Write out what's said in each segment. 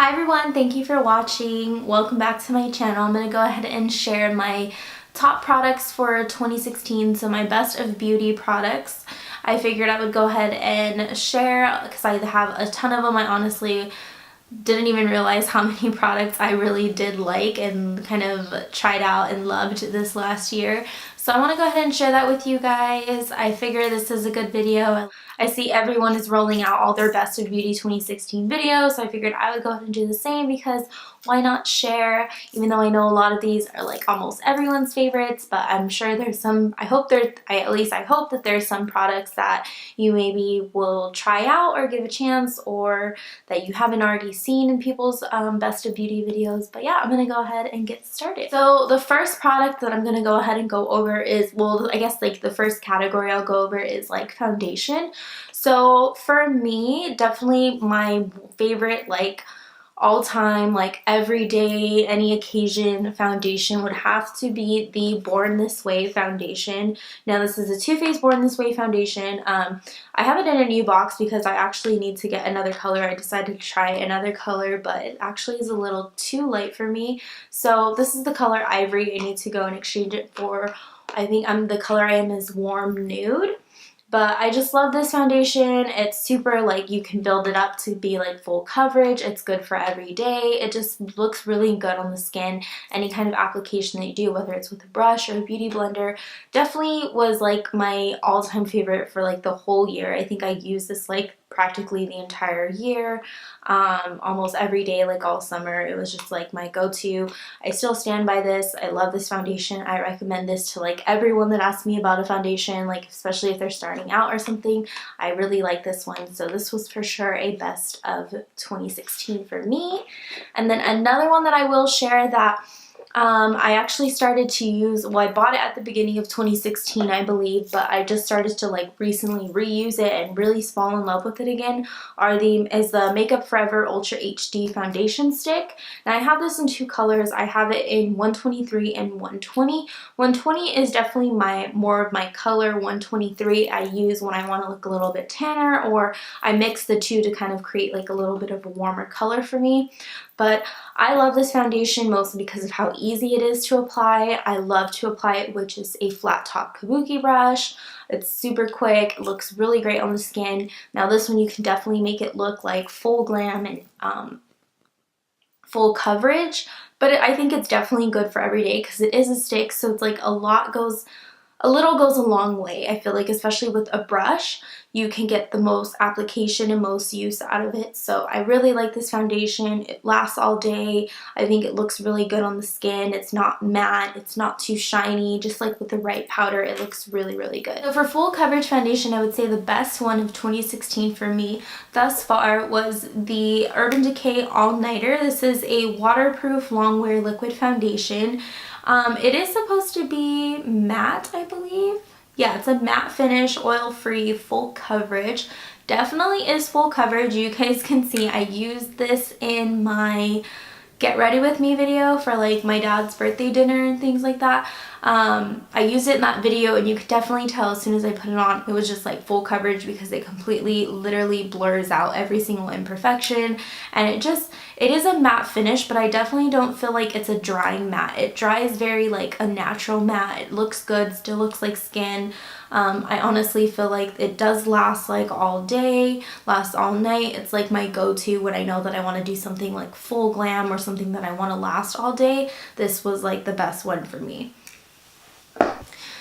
Hi everyone, thank you for watching. Welcome back to my channel. I'm going to go ahead and share my top products for 2016, so my best of beauty products. I figured I would go ahead and share because I have a ton of them. I honestly didn't even realize how many products I really did like and kind of tried out and loved this last year. So I want to go ahead and share that with you guys. I figure this is a good video. I see everyone is rolling out all their best of beauty 2016 videos, so I figured I would go ahead and do the same because why not share? Even though I know a lot of these are like almost everyone's favorites, but I'm sure there's some, I hope that there's some products that you maybe will try out or give a chance, or that you haven't already seen in people's best of beauty videos. But yeah, I'm gonna go ahead and get started. So the first product that I'm gonna go ahead and go over is, well, I guess like the first category I'll go over is like foundation. So for me, definitely my favorite like all-time, like everyday, any occasion foundation would have to be the Born This Way foundation. Now this is a Too Faced Born This Way foundation. I have it in a new box because I actually need to get another color. I decided to try another color, but it actually is a little too light for me. So this is the color Ivory. I need to go and exchange it for, I think the color I am is Warm Nude. But I just love this foundation. It's super, like, you can build it up to be like full coverage. It's good for every day. It just looks really good on the skin. Any kind of application that you do, whether it's with a brush or a beauty blender, definitely was like my all-time favorite for like the whole year. I think I used this like practically the entire year, almost every day, like all summer. It was just like my go-to. I still stand by this. I love this foundation. I recommend this to like everyone that asks me about a foundation, like especially if they're starting out or something. I really like this one, so this was for sure a best of 2016 for me. And then another one that I will share that I actually started to use, well, I bought it at the beginning of 2016, I believe, but I just started to like recently reuse it and really fall in love with it again, is the Makeup Forever Ultra HD Foundation Stick. And I have this in two colors. I have it in 123 and 120. 120 is definitely more of my color. 123 I use when I want to look a little bit tanner, or I mix the two to kind of create like a little bit of a warmer color for me. But I love this foundation mostly because of how easy it is to apply. I love to apply it with just a flat top kabuki brush. It's super quick, it looks really great on the skin. Now this one you can definitely make it look like full glam and full coverage, but I think it's definitely good for every day because it is a stick, so it's like a little goes a long way. I feel like especially with a brush, you can get the most application and most use out of it. So I really like this foundation. It lasts all day. I think it looks really good on the skin. It's not matte. It's not too shiny. Just like with the right powder, it looks really, really good. So for full coverage foundation, I would say the best one of 2016 for me thus far was the Urban Decay All Nighter. This is a waterproof long wear liquid foundation. It is supposed to be matte, I believe. Yeah, it's a matte finish, oil-free, full coverage. Definitely is full coverage. You guys can see I used this in my Get Ready With Me video for like my dad's birthday dinner and things like that. I used it in that video, and you could definitely tell as soon as I put it on, it was just like full coverage because it completely, literally blurs out every single imperfection. And it is a matte finish, but I definitely don't feel like it's a drying matte. It dries very like a natural matte. It looks good, still looks like skin. I honestly feel like it does last like all day, lasts all night. It's like my go-to when I know that I want to do something like full glam or something that I want to last all day. This was like the best one for me.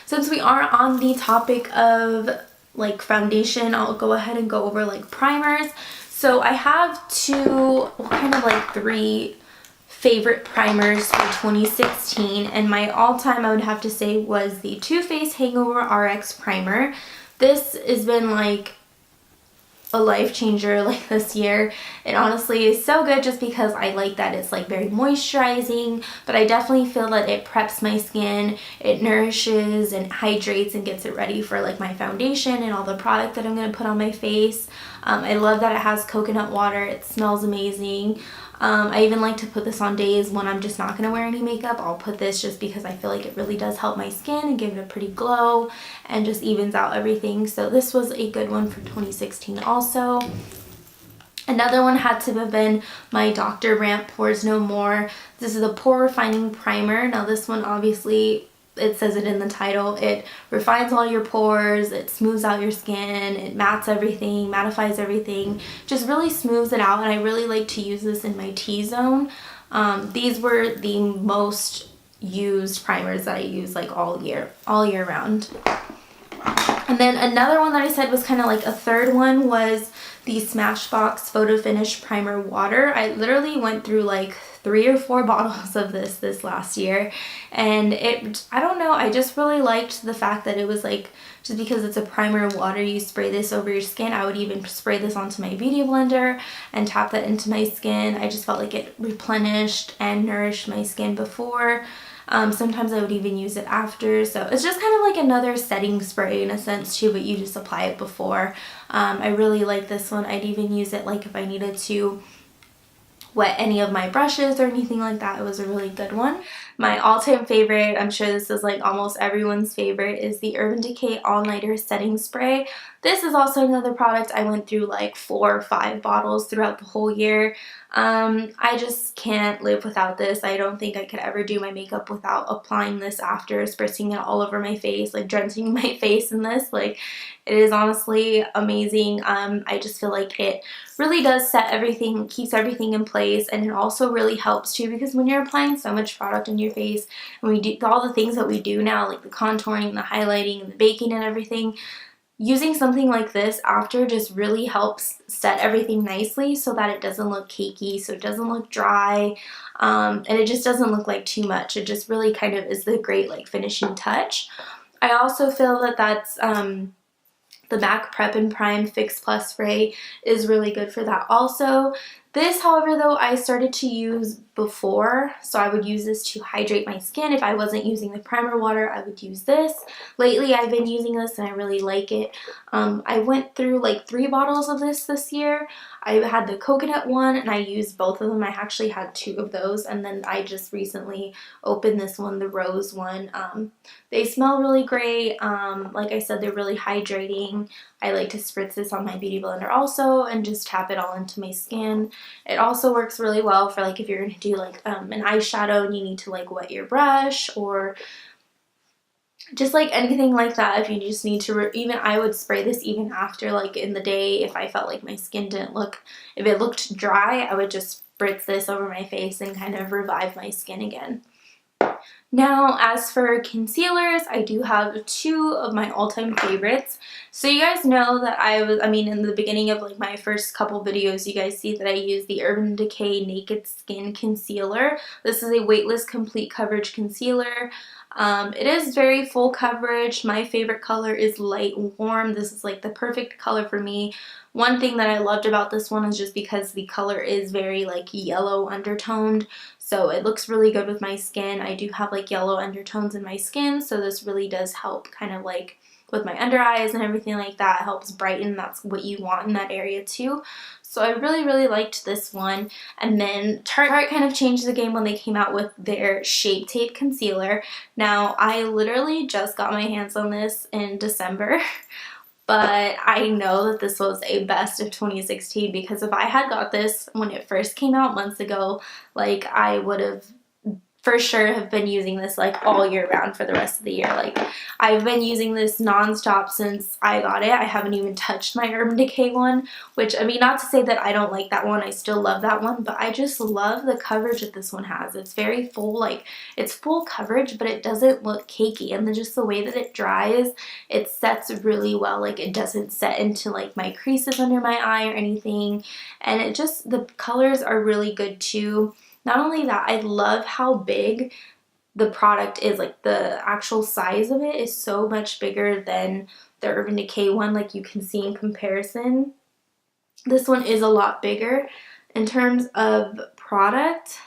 Since we are on the topic of like foundation, I'll go ahead and go over like primers. So I have three favorite primers for 2016, and my all-time I would have to say was the Too Faced Hangover RX primer. This has been like a life changer like this year. It honestly is so good just because I like that it's like very moisturizing, but I definitely feel that it preps my skin, it nourishes and hydrates and gets it ready for like my foundation and all the product that I'm going to put on my face. I love that it has coconut water. It smells amazing. I even like to put this on days when I'm just not going to wear any makeup. I'll put this just because I feel like it really does help my skin and give it a pretty glow and just evens out everything. So this was a good one for 2016 also. Another one had to have been my Dr. Brandt Pores No More. This is a pore refining primer. Now this one, obviously, it says it in the title. It refines all your pores, it smooths out your skin, it mattes everything, mattifies everything, just really smooths it out, and I really like to use this in my T-zone. These were the most used primers that I use like all year round. And then another one that I said was kind of like a third one was the Smashbox Photo Finish Primer Water. I literally went through like 3 or 4 bottles of this last year, and I don't know, I just really liked the fact that it was like, just because it's a primer water, you spray this over your skin. I would even spray this onto my beauty blender and tap that into my skin. I just felt like it replenished and nourished my skin before. Sometimes I would even use it after, so it's just kind of like another setting spray in a sense too, but you just apply it before. I really like this one. I'd even use it like if I needed to wet any of my brushes or anything like that. It was a really good one. My all-time favorite, I'm sure this is like almost everyone's favorite, is the Urban Decay All Nighter Setting Spray. This is also another product I went through like 4 or 5 bottles throughout the whole year. I just can't live without this. I don't think I could ever do my makeup without applying this after, spritzing it all over my face, like drenching my face in this. Like, it is honestly amazing. I just feel like it really does set everything, keeps everything in place, and it also really helps too, because when you're applying so much product in your face, and we do all the things that we do now, like the contouring, the highlighting, and the baking and everything, using something like this after just really helps set everything nicely so that it doesn't look cakey, so it doesn't look dry, and it just doesn't look like too much. It just really kind of is the great like finishing touch. I also feel that that's the MAC Prep and Prime Fix Plus Spray is really good for that also. This, however, though, I started to use before, so I would use this to hydrate my skin. If I wasn't using the primer water, I would use this. Lately, I've been using this and I really like it. I went through like 3 bottles of this year. I had the coconut one and I used both of them. I actually had 2 of those, and then I just recently opened this one, the rose one. They smell really great. Like I said, they're really hydrating. I like to spritz this on my beauty blender also and just tap it all into my skin. It also works really well for like if you're going to do like an eyeshadow and you need to like wet your brush, or just like anything like that. If you just need to, even I would spray this even after, like in the day, if I felt like my skin didn't look, if it looked dry, I would just spritz this over my face and kind of revive my skin again. Now, as for concealers, I do have 2 of my all-time favorites. So you guys know that in the beginning of like my first couple videos, you guys see that I use the Urban Decay Naked Skin Concealer. This is a weightless complete coverage concealer. It is very full coverage. My favorite color is light warm. This is like the perfect color for me. One thing that I loved about this one is just because the color is very like yellow undertoned, so it looks really good with my skin. I do have like yellow undertones in my skin, so this really does help kind of like with my under eyes and everything like that. It helps brighten. That's what you want in that area too. So I really liked this one. And then Tarte kind of changed the game when they came out with their Shape Tape Concealer. Now, I literally just got my hands on this in December. But I know that this was a best of 2016, because if I had got this when it first came out months ago, like I would have for sure have been using this like all year round for the rest of the year. Like, I've been using this non-stop since I got it. I haven't even touched my Urban Decay one, which, I mean, not to say that I don't like that one. I still love that one, but I just love the coverage that this one has. It's very full, like, it's full coverage, but it doesn't look cakey. And then just the way that it dries, it sets really well. Like, it doesn't set into like my creases under my eye or anything. And it just, the colors are really good too. Not only that, I love how big the product is. Like, the actual size of it is so much bigger than the Urban Decay one, like you can see in comparison. This one is a lot bigger in terms of product.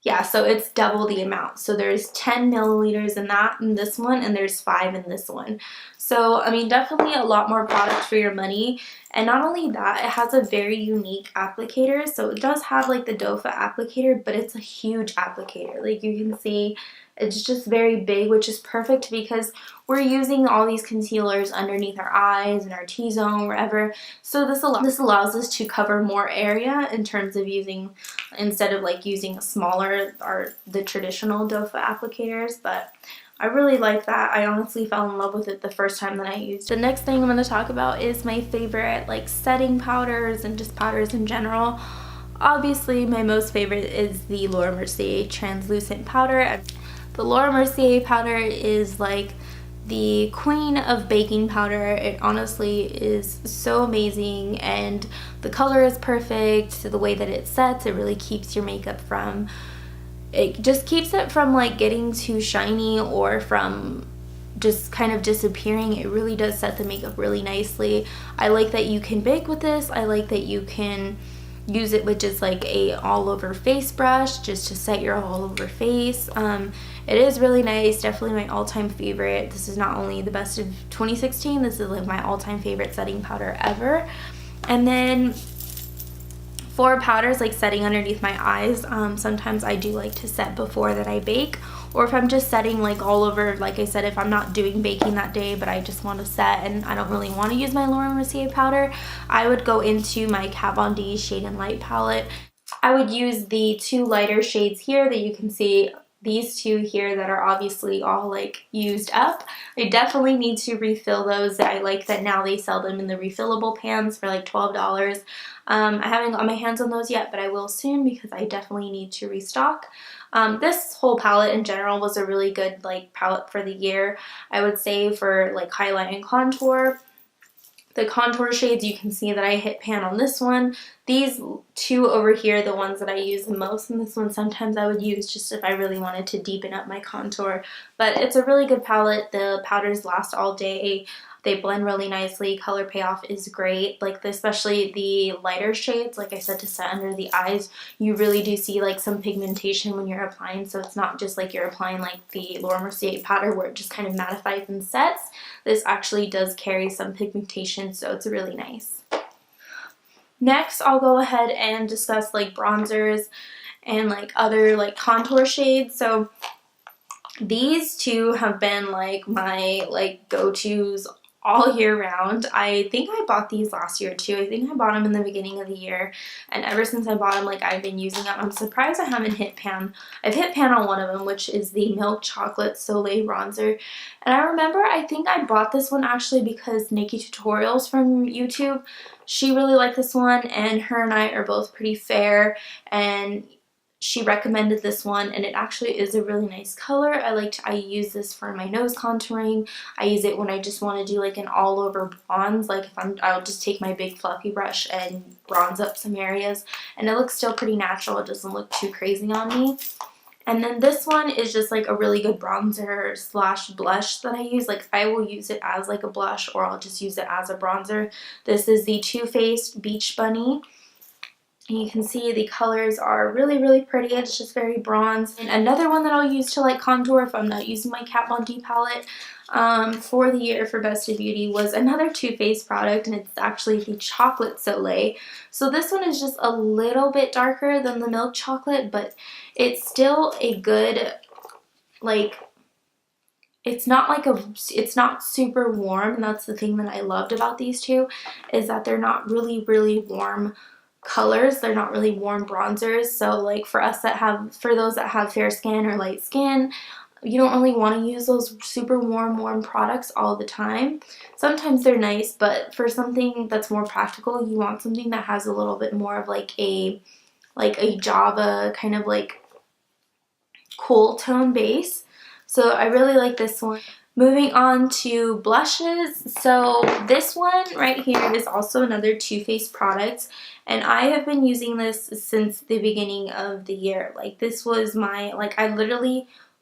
Yeah, so it's double the amount. So there's 10 milliliters in that in this one, and there's 5 in this one. So, I mean, definitely a lot more product for your money. And not only that, it has a very unique applicator. So it does have like the doe foot applicator, but it's a huge applicator. Like, you can see It's just very big, which is perfect because we're using all these concealers underneath our eyes and our T-zone, wherever. So this allows us to cover more area in terms of using, instead of like using a smaller or the traditional doe foot applicators. But I really like that. I honestly fell in love with it the first time that I used it. The next thing I'm going to talk about is my favorite like setting powders and just powders in general. Obviously, my most favorite is the Laura Mercier translucent powder. The Laura Mercier powder is like the queen of baking powder. It honestly is so amazing, and the color is perfect. The way that it sets, it really keeps your makeup from, it just keeps it from like getting too shiny or from just kind of disappearing. It really does set the makeup really nicely. I like that you can bake with this. I like that you can use it with just like a all over face brush just to set your all over face. It is really nice, definitely my all-time favorite. This is not only the best of 2016, this is like my all-time favorite setting powder ever. And then for powders like setting underneath my eyes, sometimes I do like to set before that I bake, or if I'm just setting like all over, like I said, if I'm not doing baking that day but I just want to set and I don't really want to use my Laura Mercier powder, I would go into my Kat Von D Shade and Light palette. I would use the two lighter shades here that you can see, these two here that are obviously all like used up. I definitely need to refill those. I like that now they sell them in the refillable pans for like $12. I haven't got my hands on those yet, but I will soon because I definitely need to restock. This whole palette in general was a really good like palette for the year. I would say for like highlight and contour. The contour shades, you can see that I hit pan on this one. These two over here, the ones that I use the most, and this one sometimes I would use just if I really wanted to deepen up my contour. But it's a really good palette. The powders last all day. They blend really nicely. Color payoff is great. Like especially the lighter shades, like I said, to set under the eyes, you really do see like some pigmentation when you're applying. So it's not just like you're applying like the Laura Mercier powder where it just kind of mattifies and sets. This actually does carry some pigmentation, so it's really nice. Next, I'll go ahead and discuss like bronzers and like other like contour shades. So these two have been like my like go-tos all year round. I think I bought these last year too. I think I bought them in the beginning of the year, and ever since I bought them, like I've been using them. I'm surprised I haven't hit pan. I've hit pan on one of them, which is the Milk Chocolate Solei bronzer. And I remember I think I bought this one actually because Nikki Tutorials from YouTube, she really liked this one, and her and I are both pretty fair, and she recommended this one, and it actually is a really nice color. I use this for my nose contouring. I use it when I just want to do like an all over bronze. Like if I'll just take my big fluffy brush and bronze up some areas, and it looks still pretty natural. It doesn't look too crazy on me. And then this one is just like a really good bronzer slash blush that I use. Like I will use it as like a blush, or I'll just use it as a bronzer. This is the Too Faced Beach Bunny. And you can see the colors are really, really pretty. It's just very bronze. And another one that I'll use to like contour if I'm not using my Kat Von D palette for the year for Best of Beauty was another Too Faced product, and it's actually the Chocolate Soleil. So this one is just a little bit darker than the Milk Chocolate, but it's still a good, like, it's not super warm, and that's the thing that I loved about these two, is that they're not really, really warm colors. They're not really warm bronzers. So like for those that have fair skin or light skin, you don't really want to use those super warm products all the time. Sometimes they're nice, but for something that's more practical, you want something that has a little bit more of like a Java kind of like cool tone base. So I really like this one. Moving on to blushes. So this one right here is also another Too Faced product, and I have been using this since the beginning of the year. Like this was my, like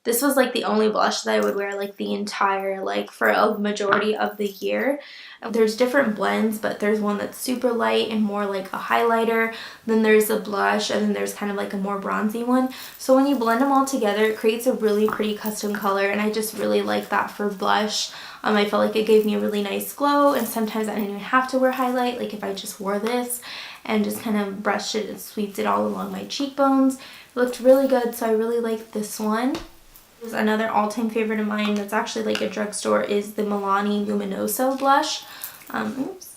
this was like the only blush that I would wear like the entire, like for a majority of the year. There's different blends, but there's one that's super light and more like a highlighter. Then there's a blush, and then there's kind of like a more bronzy one. So when you blend them all together, it creates a really pretty custom color, and I just really like that for blush. I felt like it gave me a really nice glow, and sometimes I didn't even have to wear highlight. Like if I just wore this and just kind of brushed it and sweeped it all along my cheekbones, it looked really good, so I really like this one. Another all-time favorite of mine that's actually like a drugstore is the Milani Luminoso blush. Oops.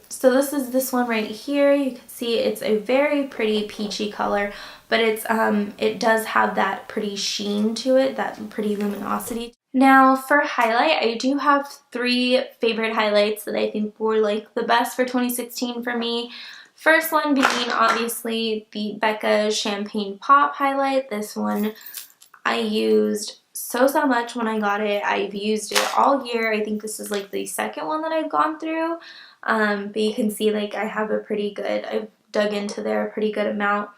So this is this one right here. You can see it's a very pretty peachy color, but it does have that pretty sheen to it, that pretty luminosity. Now for highlight, I do have 3 favorite highlights that I think were like the best for 2016 for me. First one being obviously the Becca Champagne Pop highlight. This one I used so much when I got it. I've used it all year. I think this is like the second one that I've gone through. But you can see like I have a pretty good, I've dug into there a pretty good amount.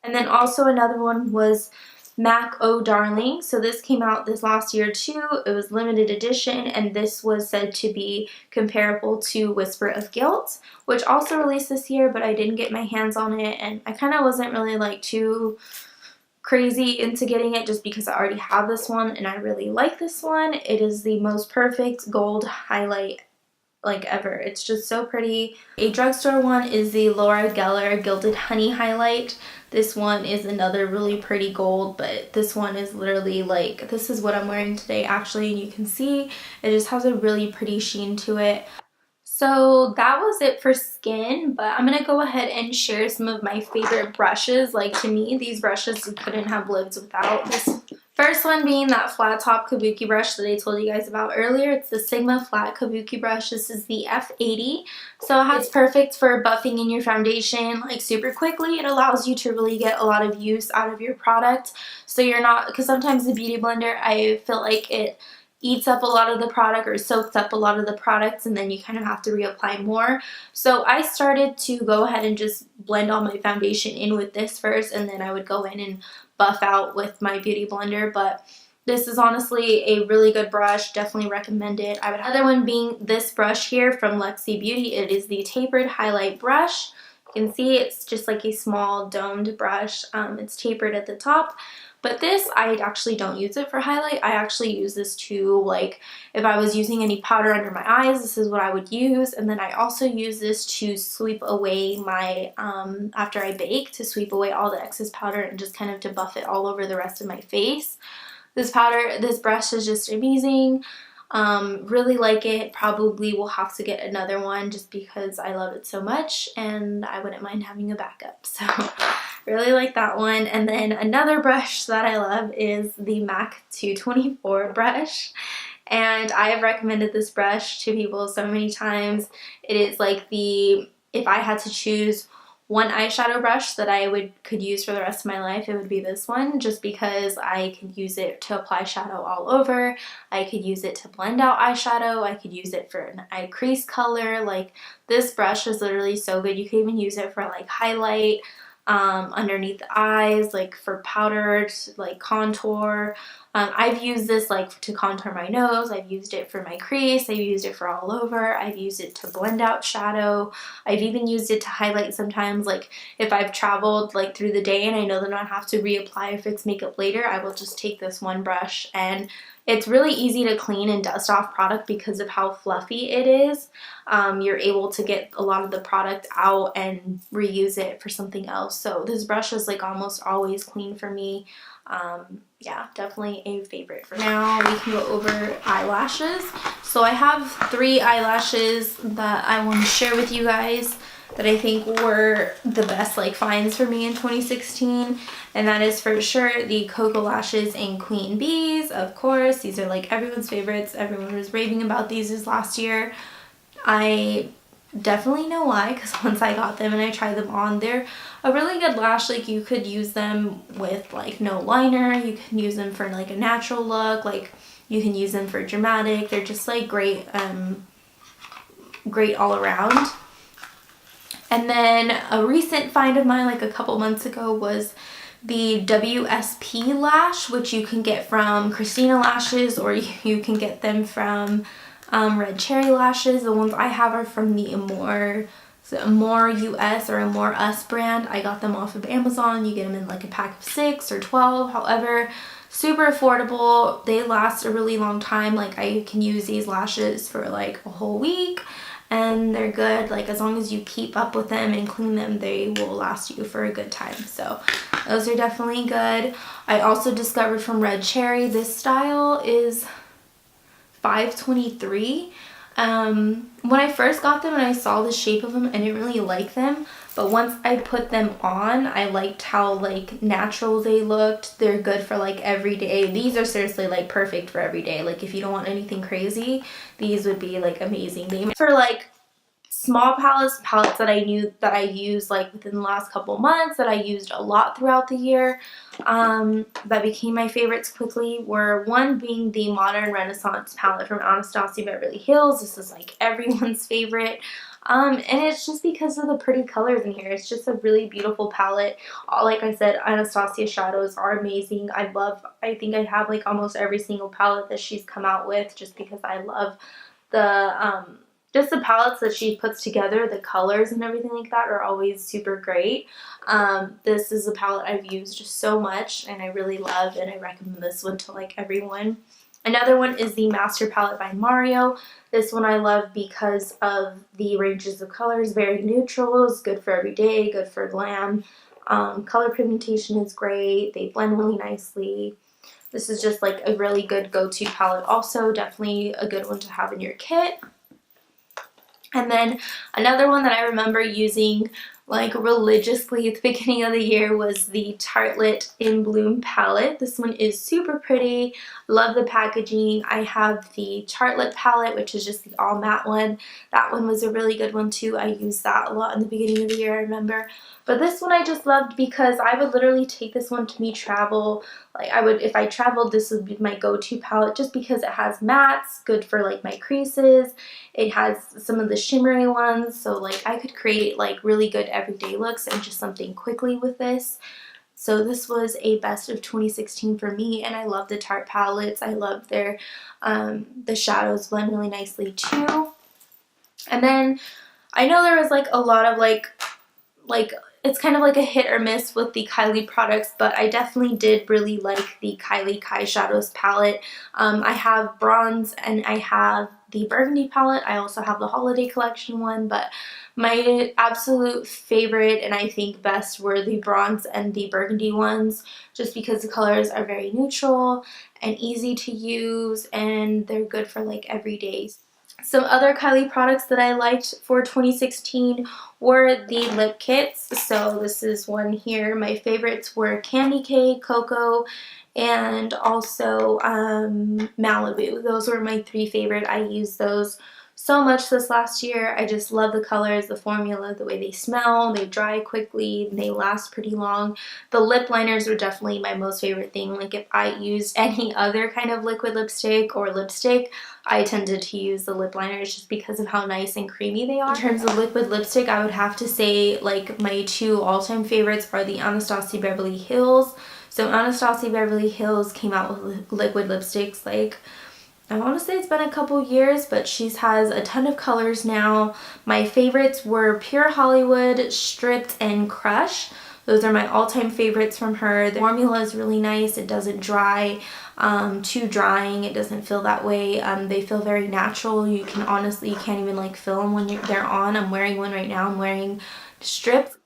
And then also another one was MAC Oh Darling. So this came out this last year too. It was limited edition, and this was said to be comparable to Whisper of Guilt, which also released this year, but I didn't get my hands on it, and I kind of wasn't really like too crazy into getting it just because I already have this one and I really like this one. It is the most perfect gold highlight like ever. It's just so pretty. A drugstore one is the Laura Geller Gilded Honey highlight. This one is another really pretty gold, but this one is literally like, this is what I'm wearing today actually, and you can see it just has a really pretty sheen to it. So that was it for skin, but I'm going to go ahead and share some of my favorite brushes. Like, to me, these brushes couldn't have lived without this. First one being that flat top kabuki brush that I told you guys about earlier. It's the Sigma Flat Kabuki brush. This is the F80. So it's perfect for buffing in your foundation like super quickly. It allows you to really get a lot of use out of your product. So you're not, because sometimes the Beauty Blender, I feel like it eats up a lot of the product or soaks up a lot of the products, and then you kind of have to reapply more. So I started to go ahead and just blend all my foundation in with this first, and then I would go in and buff out with my Beauty Blender. But this is honestly a really good brush. Definitely recommend it. I would have another one being this brush here from Lexi Beauty. It is the Tapered Highlight Brush. You can see it's just like a small domed brush. It's tapered at the top. But this, I actually don't use it for highlight. I actually use this to, like, if I was using any powder under my eyes, this is what I would use. And then I also use this to sweep away my, after I bake, to sweep away all the excess powder and just kind of to buff it all over the rest of my face. This brush is just amazing. Really like it. Probably will have to get another one just because I love it so much and I wouldn't mind having a backup. So really like that one. And then another brush that I love is the MAC 224 brush. And I have recommended this brush to people so many times. It is like the, if I had to choose one eyeshadow brush that I could use for the rest of my life, it would be this one, just because I could use it to apply shadow all over. I could use it to blend out eyeshadow. I could use it for an eye crease color. Like, this brush is literally so good. You can even use it for like highlight, underneath the eyes, like for powdered, like contour. I've used this like to contour my nose. I've used it for my crease. I've used it for all over. I've used it to blend out shadow. I've even used it to highlight sometimes. Like, if I've traveled like through the day and I know that I have to reapply or fix makeup later, I will just take this one brush, and it's really easy to clean and dust off product because of how fluffy it is. You're able to get a lot of the product out and reuse it for something else. So this brush is like almost always clean for me. Yeah, definitely a favorite. For now, we can go over eyelashes. So I have 3 eyelashes that I want to share with you guys that I think were the best like finds for me in 2016, and that is for sure the Koko lashes in Queen Bees. Of course, these are like everyone's favorites. Everyone was raving about these this last year. I definitely know why, because once I got them and I tried them on, they're a really good lash. Like, you could use them with like no liner. You can use them for like a natural look. Like, you can use them for dramatic. They're just like great, great all around. And then a recent find of mine like a couple months ago was the WSP lash, which you can get from Christina Lashes, or you can get them from Red Cherry Lashes. The ones I have are from the Amore US or Amore Us brand. I got them off of Amazon. You get them in like a pack of 6 or 12, however, super affordable. They last a really long time. Like, I can use these lashes for like a whole week. and they're good. Like, as long as you keep up with them and clean them, they will last you for a good time. So those are definitely good. I also discovered from Red Cherry, this style is $5.23. When I first got them and I saw the shape of them, I didn't really like them, but once I put them on, I liked how like natural they looked. They're good for like every day. These are seriously like perfect for every day. Like, if you don't want anything crazy, these would be like amazing. They for like small palettes that I used like within the last couple months, that I used a lot throughout the year, that became my favorites quickly, were one being the Modern Renaissance palette from Anastasia Beverly Hills. This is like everyone's favorite. And it's just because of the pretty colors in here. It's just a really beautiful palette. Like I said, Anastasia shadows are amazing. I think I have like almost every single palette that she's come out with, just because I love the just the palettes that she puts together. The colors and everything like that are always super great. This is a palette I've used just so much and I really love, and I recommend this one to like everyone. Another one is the Master Palette by Mario. This one I love because of the ranges of colors. Very neutral, is good for every day, good for glam. Color pigmentation is great. They blend really nicely. This is just like a really good go-to palette. Also, definitely a good one to have in your kit. And then another one that I remember using like religiously at the beginning of the year was the Tartelette In Bloom palette. This one is super pretty. Love the packaging. I have the Tartelette palette, which is just the all matte one. That one was a really good one too. I used that a lot in the beginning of the year, I remember. But this one I just loved because I would literally take this one to me travel. Like, if I traveled, this would be my go-to palette, just because it has mattes, good for like my creases. It has some of the shimmery ones, so like I could create like really good everyday looks and just something quickly with this. So this was a best of 2016 for me, and I love the Tarte palettes. I love their, the shadows blend really nicely too. And then I know there was like a lot of like it's kind of like a hit or miss with the Kylie products, but I definitely did really like the Kylie Kyshadows palette. I have bronze and I have the Burgundy palette. I also have the holiday collection one, but my absolute favorite and I think best were the bronze and the burgundy ones, just because the colors are very neutral and easy to use, and they're good for like every day. Some other Kylie products that I liked for 2016 were the Lipkits. So this is one here. My favorites were Candy Cake, Koko, and also Maliboo. Those were my three favorite. I used those so much this last year. I just love the colors, the formula, the way they smell. They dry quickly, they last pretty long. The lip liners were definitely my most favorite thing. Like, if I used any other kind of liquid lipstick or lipstick, I tended to use the lip liners just because of how nice and creamy they are. In terms of liquid lipstick, I would have to say like my two all-time favorites are the Anastasia Beverly Hills. So Anastasia Beverly Hills came out with liquid lipsticks like, I want to say it's been a couple years, but she has a ton of colors now. My favorites were Pure Hollywood, Stripped, and Crush. Those are my all-time favorites from her. The formula is really nice. It doesn't dry too drying. It doesn't feel that way. They feel very natural. You can't even like feel them when they're on. I'm wearing one right now. I'm wearing Stripped.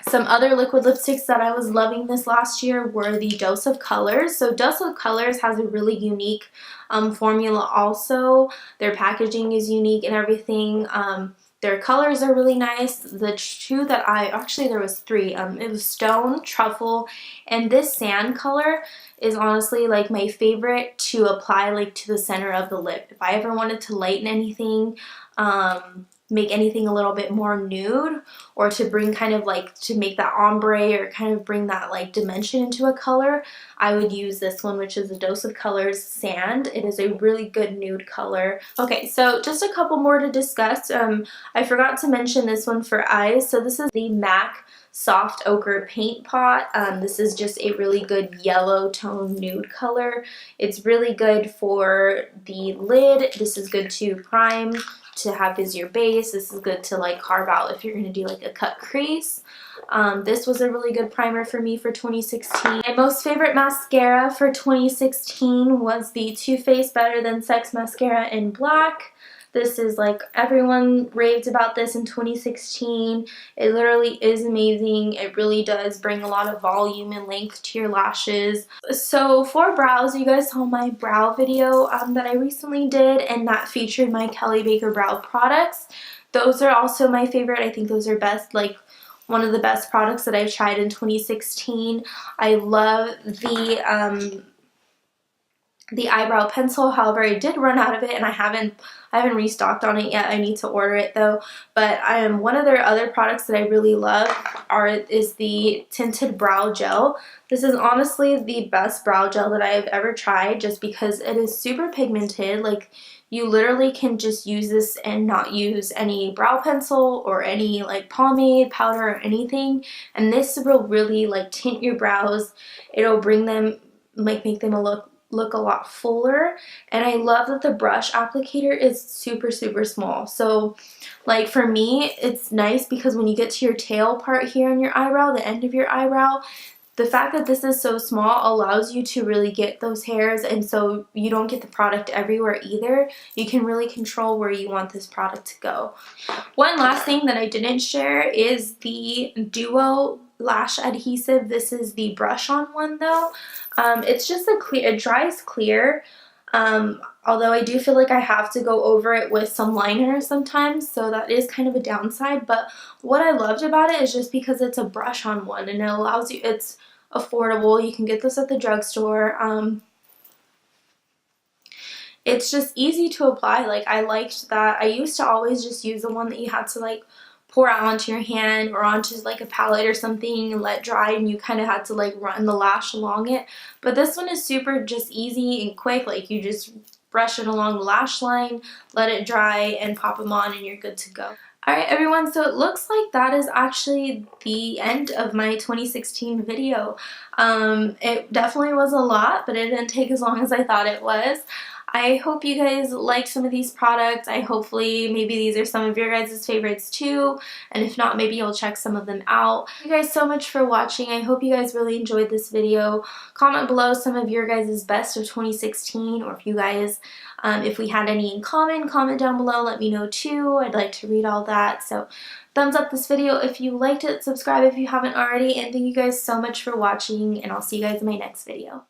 Some other liquid lipsticks that I was loving this last year were the Dose of Colors. So Dose of Colors has a really unique formula also. Their packaging is unique and everything. Their colors are really nice. The two that actually there was three. It was Stone, Truffle, and this Sand color is honestly like my favorite to apply like to the center of the lip. If I ever wanted to lighten anything, make anything a little bit more nude, or to bring kind of like to make that ombre or kind of bring that like dimension into a color, I would use this one, which is a Dose of Colors Sand. It is a really good nude color. Okay, so just a couple more to discuss. I forgot to mention this one for eyes. So this is the MAC Soft Ochre Paint Pot. This is just a really good yellow tone nude color. It's really good for the lid. This is good to prime, to have as your base. This is good to like carve out if you're going to do like a cut crease. This was a really good primer for me for 2016. My most favorite mascara for 2016 was the Too Faced Better Than Sex mascara in black. This is like, everyone raved about this in 2016. It literally is amazing. It really does bring a lot of volume and length to your lashes. So for brows, you guys saw my brow video that I recently did, and that featured my Kelly Baker brow products. Those are also my favorite. I think those are best, like one of the best products that I've tried in 2016. I love the eyebrow pencil. However, I did run out of it and I haven't restocked on it yet. I need to order it though. But one of their other products that I really love is the tinted brow gel. This is honestly the best brow gel that I've ever tried, just because it is super pigmented. Like, you literally can just use this and not use any brow pencil or any like pomade, powder, or anything. And this will really like tint your brows. It'll bring them, like, make them look a lot fuller. And I love that the brush applicator is super small. So like for me, it's nice because when you get to your tail part here on your eyebrow, the end of your eyebrow, the fact that this is so small allows you to really get those hairs, and so you don't get the product everywhere either. You can really control where you want this product to go. One last thing that I didn't share is the Duo lash adhesive. This is the brush on one though. It's just it dries clear. Although I do feel like I have to go over it with some liner sometimes, so that is kind of a downside. But what I loved about it is just because it's a brush on one, and it allows you, it's affordable. You can get this at the drugstore. It's just easy to apply. Like, I liked that. I used to always just use the one that you had to like pour out onto your hand or onto like a palette or something and let dry, and you kind of had to like run the lash along it. But this one is super just easy and quick. Like, you just brush it along the lash line, let it dry, and pop them on, and you're good to go. Alright everyone, so it looks like that is actually the end of my 2016 video. It definitely was a lot, but it didn't take as long as I thought it was. I hope you guys liked some of these products. Hopefully maybe these are some of your guys' favorites too, and if not, maybe you'll check some of them out. Thank you guys so much for watching. I hope you guys really enjoyed this video. Comment below some of your guys' best of 2016, or if you guys, if we had any in common, comment down below. Let me know too. I'd like to read all that. So thumbs up this video if you liked it, subscribe if you haven't already, and thank you guys so much for watching, and I'll see you guys in my next video.